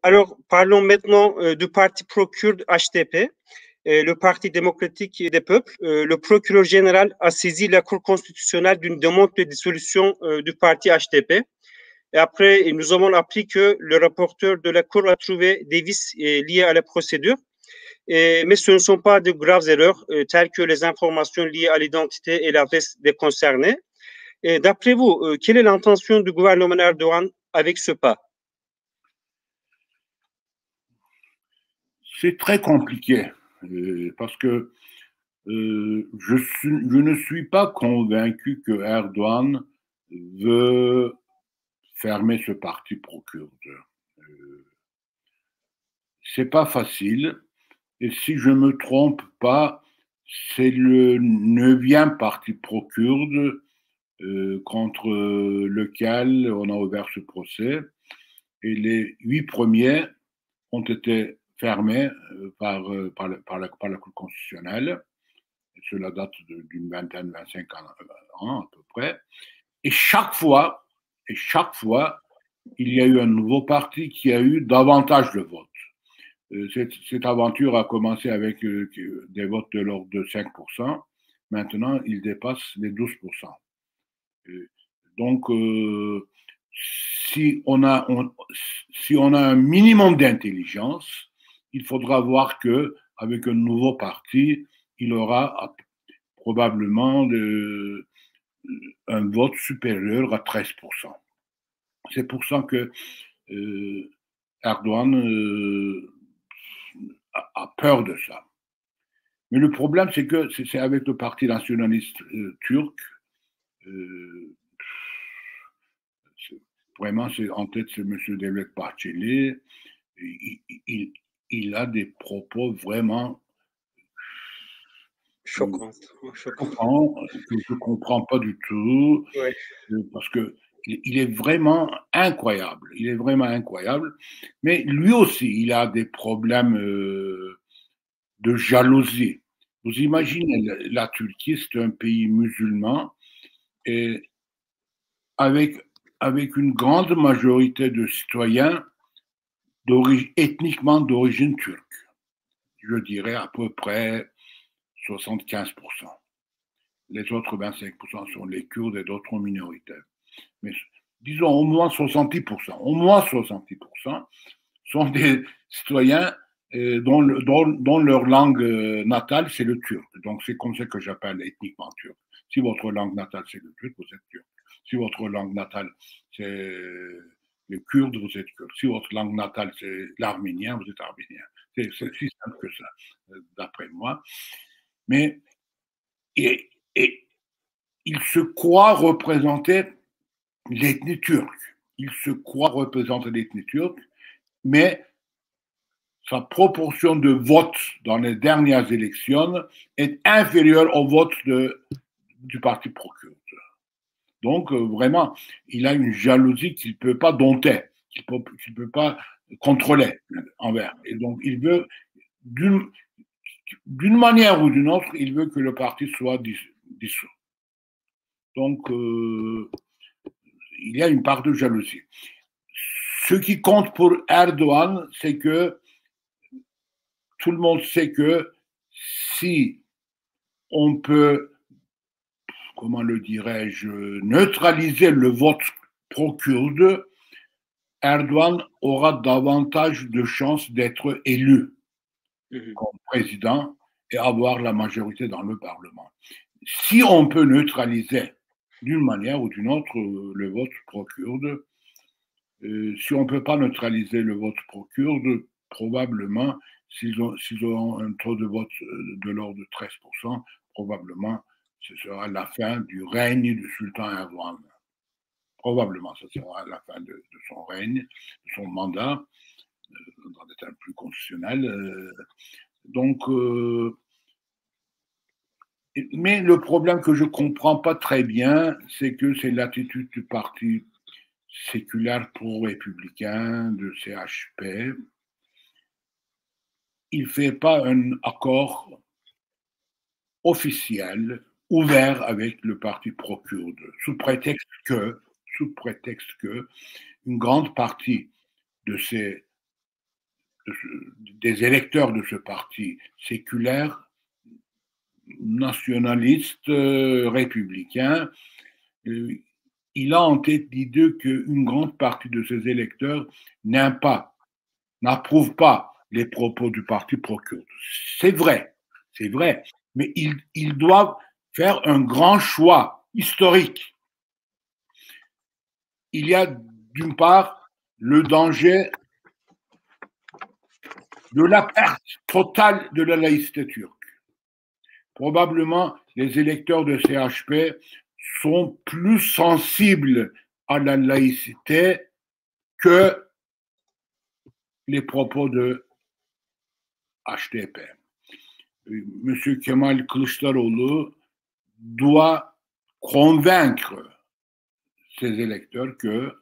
Alors, parlons maintenant du parti pro-kurde HDP, le Parti démocratique des peuples. Le procureur général a saisi la Cour constitutionnelle d'une demande de dissolution du parti HDP. Et après, nous avons appris que le rapporteur de la Cour a trouvé des vices liés à la procédure. Mais ce ne sont pas de graves erreurs, telles que les informations liées à l'identité et l'adresse des concernés. Et d'après vous, quelle est l'intention du gouvernement Erdogan avec ce pas? C'est très compliqué parce que je ne suis pas convaincu que Erdogan veut fermer ce parti pro-kurde. C'est pas facile. Et si je me trompe pas, c'est le 9e parti pro-kurde contre lequel on a ouvert ce procès. Et les 8 premiers ont été fermés par la Cour constitutionnelle. Cela date d'une vingtaine, 25 ans à peu près. Et chaque fois, il y a eu un nouveau parti qui a eu davantage de votes. Cette aventure a commencé avec des votes de l'ordre de 5%. Maintenant, il dépasse les 12%. Donc, si on a un minimum d'intelligence, il faudra voir que avec un nouveau parti, il aura probablement un vote supérieur à 13%. C'est pour ça que Erdogan a peur de ça. Mais le problème, c'est que c'est avec le parti nationaliste turc. Vraiment, en tête, c'est M. Devlet Bahçeli. Il a des propos vraiment choquants, que je ne comprends pas du tout. Ouais. Parce que il est vraiment incroyable. Il est vraiment incroyable. Mais lui aussi, il a des problèmes de jalousie. Vous imaginez, la Turquie, c'est un pays musulman et avec une grande majorité de citoyens ethniquement d'origine turque. Je dirais à peu près 75%. Les autres 25% sont les Kurdes et d'autres minorités. Mais disons au moins 70%. Au moins 70% sont des citoyens dont leur langue natale, c'est le turc. Donc, c'est comme ça que j'appelle ethniquement turc. Si votre langue natale, c'est le turc, vous êtes turc. Si votre langue natale, c'est le kurde, vous êtes kurde. Si votre langue natale, c'est l'arménien, vous êtes arménien. C'est si simple que ça, d'après moi. Mais et il se croit représenter l'ethnie turque. Il se croit représenter l'ethnie turque, mais sa proportion de vote dans les dernières élections est inférieure au vote du parti pro-kurde. Donc, vraiment, il a une jalousie qu'il ne peut pas dompter, qu'il ne peut pas contrôler envers. Et donc, il veut, d'une manière ou d'une autre, il veut que le parti soit dissous. Donc, il y a une part de jalousie. Ce qui compte pour Erdogan, c'est que tout le monde sait que si on peut, comment le dirais-je, neutraliser le vote pro-kurde, Erdogan aura davantage de chances d'être élu comme président et avoir la majorité dans le Parlement. Si on peut neutraliser d'une manière ou d'une autre le vote pro-kurde, si on ne peut pas neutraliser le vote pro-kurde, probablement, s'ils ont un taux de vote de l'ordre de 13%, probablement, ce sera la fin du règne du sultan Erdogan. Probablement, ce sera la fin de son règne, de son mandat, dans des termes plus constitutionnels. Donc, mais le problème que je ne comprends pas très bien, c'est que c'est l'attitude du parti séculaire pro-républicain de CHP. Il ne fait pas un accord officiel, ouvert avec le parti pro-kurde, sous prétexte que une grande partie de ces des électeurs de ce parti séculaire, nationaliste, républicain. Il a en tête l'idée qu'une grande partie de ses électeurs n'approuvent pas les propos du parti pro-kurde. C'est vrai, mais ils doivent faire un grand choix historique. Il y a d'une part le danger de la perte totale de la laïcité turque. Probablement, les électeurs de CHP sont plus sensibles à la laïcité que les propos de HDP. M. Kemal Kılıçdaroğlu doit convaincre ses électeurs que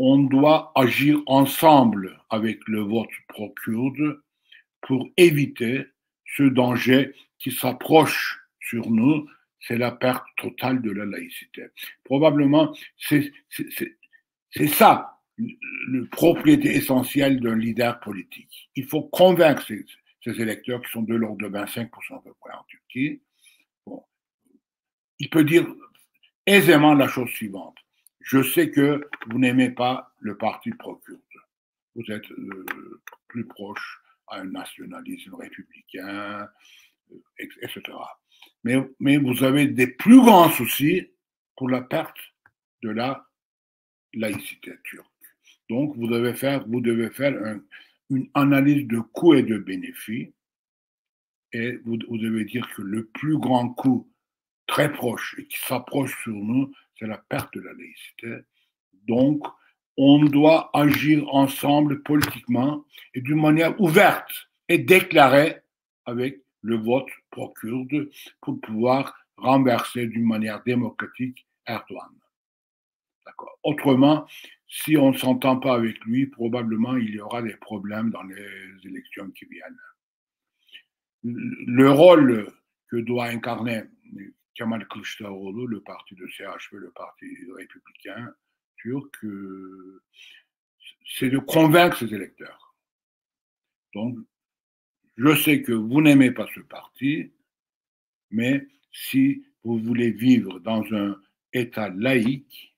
on doit agir ensemble avec le vote pro-kurde pour éviter ce danger qui s'approche sur nous, c'est la perte totale de la laïcité. Probablement, c'est ça le propriété essentielle d'un leader politique. Il faut convaincre ces électeurs qui sont de l'ordre de 25% à peu près en Turquie. Bon. Il peut dire aisément la chose suivante. Je sais que vous n'aimez pas le parti pro-kurde. Vous êtes plus proche à un nationalisme républicain, etc. Mais vous avez des plus grands soucis pour la perte de la laïcité turque. Donc, vous devez faire une analyse de coûts et de bénéfices et vous devez dire que le plus grand coût très proche et qui s'approche sur nous, c'est la perte de la laïcité. Donc, on doit agir ensemble politiquement et d'une manière ouverte et déclarée avec le vote pro-kurde pour pouvoir renverser d'une manière démocratique Erdogan. D'accord. Autrement, si on ne s'entend pas avec lui, probablement il y aura des problèmes dans les élections qui viennent. Le rôle que doit incarner Kemal Kılıçdaroğlu, le parti de CHP, le parti républicain turc, c'est de convaincre ses électeurs. Donc, je sais que vous n'aimez pas ce parti, mais si vous voulez vivre dans un État laïque,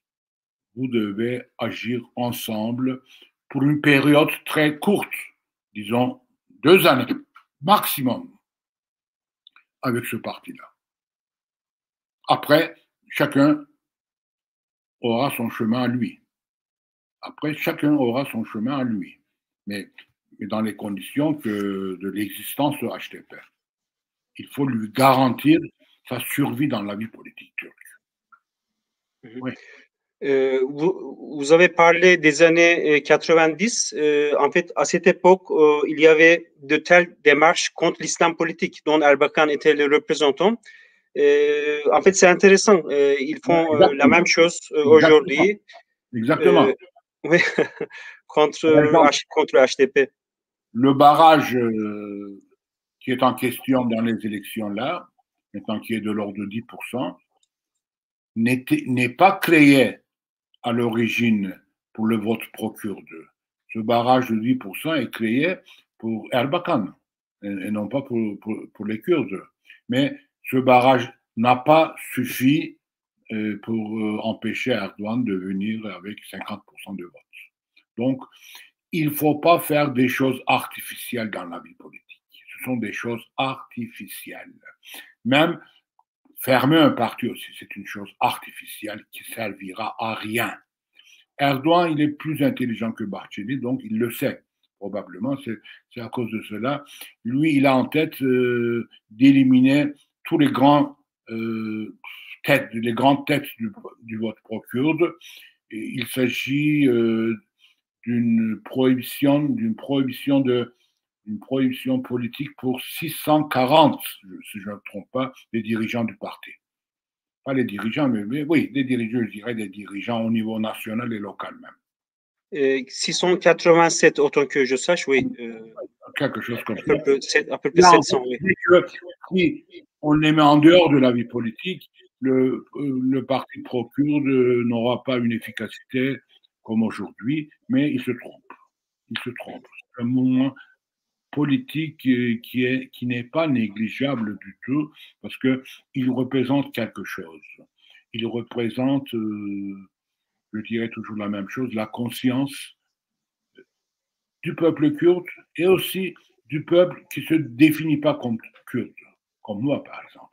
vous devez agir ensemble pour une période très courte, disons 2 années maximum, avec ce parti-là. Après, chacun aura son chemin à lui. Mais dans les conditions de l'existence de HDP. Il faut lui garantir sa survie dans la vie politique turque. Oui. Vous avez parlé des années 90. En fait, à cette époque, il y avait de telles démarches contre l'islam politique, dont Erbakan était le représentant. En fait, c'est intéressant. Ils font la même chose aujourd'hui. Exactement. Oui, contre HDP. Le barrage qui est en question dans les élections-là, maintenant qui est de l'ordre de 10%, n'est pas créé à l'origine pour le vote pro-kurde. Ce barrage de 10% est créé pour Erbakan et non pas pour les Kurdes. Mais ce barrage n'a pas suffi pour empêcher Erdogan de venir avec 50% de vote. Donc, il ne faut pas faire des choses artificielles dans la vie politique. Ce sont des choses artificielles. Même fermer un parti aussi, c'est une chose artificielle qui servira à rien. Erdogan, il est plus intelligent que Bahçeli, donc il le sait. Probablement, c'est à cause de cela. Lui, il a en tête d'éliminer tous les grandes têtes du vote pro-kurde. Il s'agit d'une prohibition politique pour 640, si je ne me trompe pas, des dirigeants du parti. Pas les dirigeants, mais oui, des dirigeants, je dirais des dirigeants au niveau national et local même. 687, autant que je sache, oui. Quelque chose comme ça. À peu près 700, oui. Si on les met en dehors de la vie politique, le parti pro-kurde n'aura pas une efficacité comme aujourd'hui, mais il se trompe. C'est un mouvement politique qui n'est pas négligeable du tout, parce qu'il représente quelque chose. Il représente, je dirais toujours la même chose, la conscience du peuple kurde et aussi du peuple qui ne se définit pas comme kurde, comme moi par exemple.